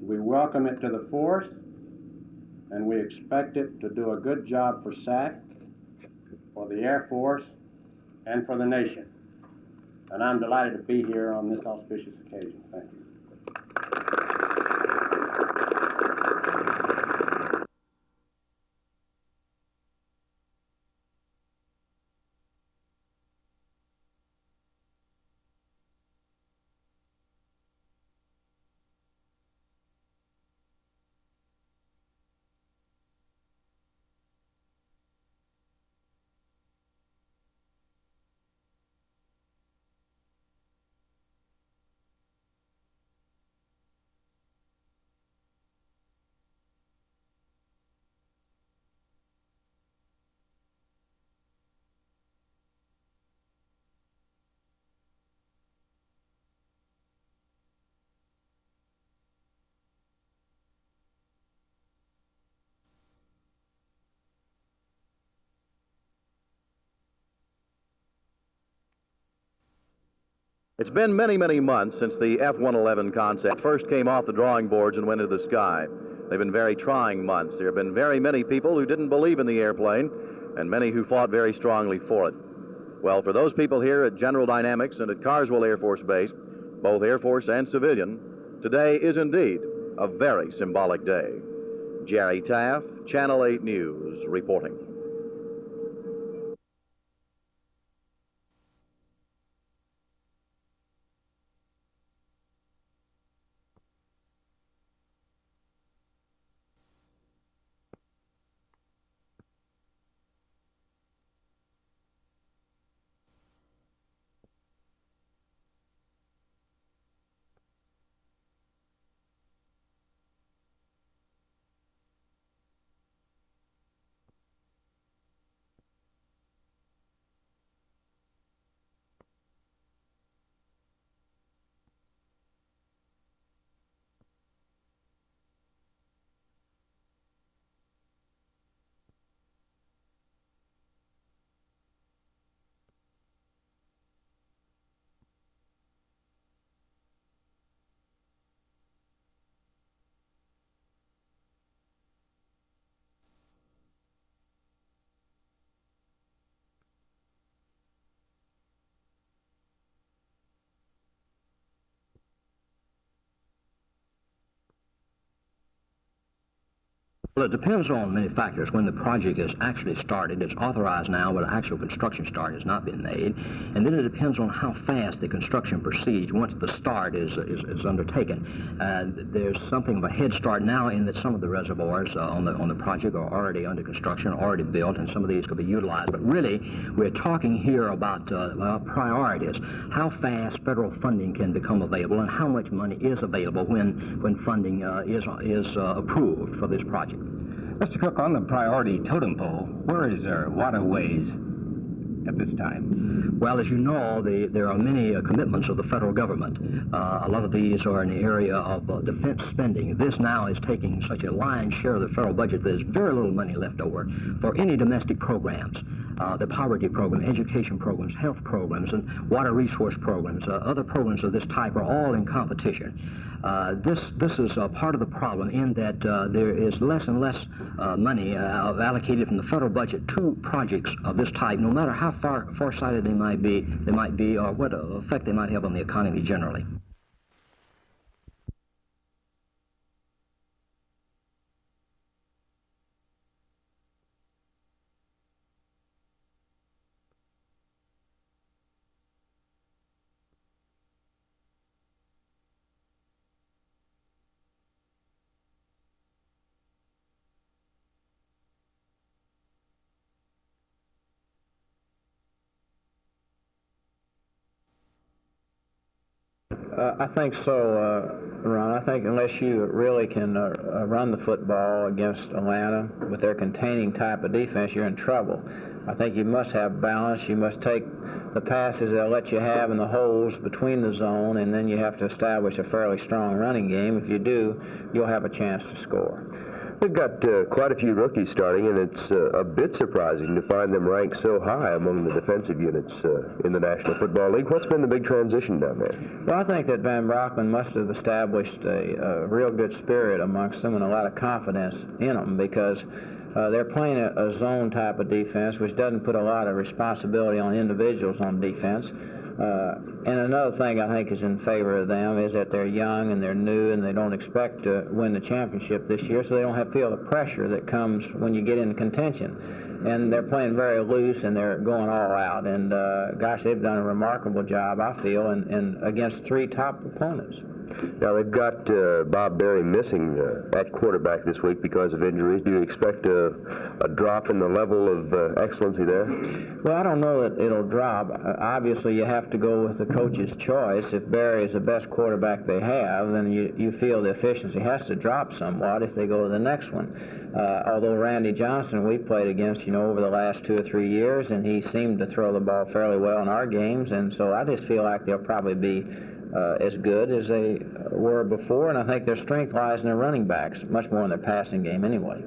We welcome it to the force, and we expect it to do a good job for SAC, for the Air Force, and for the nation. And I'm delighted to be here on this auspicious occasion. Thank you. It's been many, many months since the F-111 concept first came off the drawing boards and went into the sky. They've been very trying months. There have been very many people who didn't believe in the airplane, and many who fought very strongly for it. Well, for those people here at General Dynamics and at Carswell Air Force Base, both Air Force and civilian, today is indeed a very symbolic day. Jerry Taff, Channel 8 News, reporting. Well, it depends on many factors. When the project is actually started, it's authorized now, but actual construction start has not been made. And then it depends on how fast the construction proceeds once the start is undertaken. There's something of a head start now in that some of the reservoirs on the project are already under construction, already built, and some of these could be utilized. But really, we're talking here about priorities, how fast federal funding can become available and how much money is available when funding is approved for this project. Mr. Cook, on the priority totem pole, where is our waterways at this time? Well, as you know, there are many commitments of the federal government. A lot of these are in the area of defense spending. This now is taking such a lion's share of the federal budget that there's very little money left over for any domestic programs. The poverty program, education programs, health programs, and water resource programs. Other programs of this type are all in competition. This is part of the problem in that there is less and less money allocated from the federal budget to projects of this type, no matter how far-sighted they might be, or what effect they might have on the economy generally. I think so, Ron. I think unless you really can run the football against Atlanta with their containing type of defense, you're in trouble. I think you must have balance. You must take the passes they'll let you have in the holes between the zone, and then you have to establish a fairly strong running game. If you do, you'll have a chance to score. We've got quite a few rookies starting, and it's a bit surprising to find them ranked so high among the defensive units in the National Football League. What's been the big transition down there? Well, I think that Van Brockman must have established a real good spirit amongst them and a lot of confidence in them, because they're playing a zone type of defense, which doesn't put a lot of responsibility on individuals on defense. And another thing I think is in favor of them is that they're young and they're new and they don't expect to win the championship this year, so they don't have to feel the pressure that comes when you get in contention. And they're playing very loose and they're going all out. And gosh, they've done a remarkable job, I feel, and against 3 top opponents. Now, they've got Bob Berry missing at quarterback this week because of injuries. Do you expect a drop in the level of excellency there? Well, I don't know that it'll drop. Obviously, you have to go with the coach's choice. If Berry is the best quarterback they have, then you feel the efficiency has to drop somewhat if they go to the next one. Although Randy Johnson, we played against, over the last 2 or 3 years, and he seemed to throw the ball fairly well in our games, and so I just feel like they'll probably be as good as they were before, and I think their strength lies in their running backs, much more in their passing game anyway.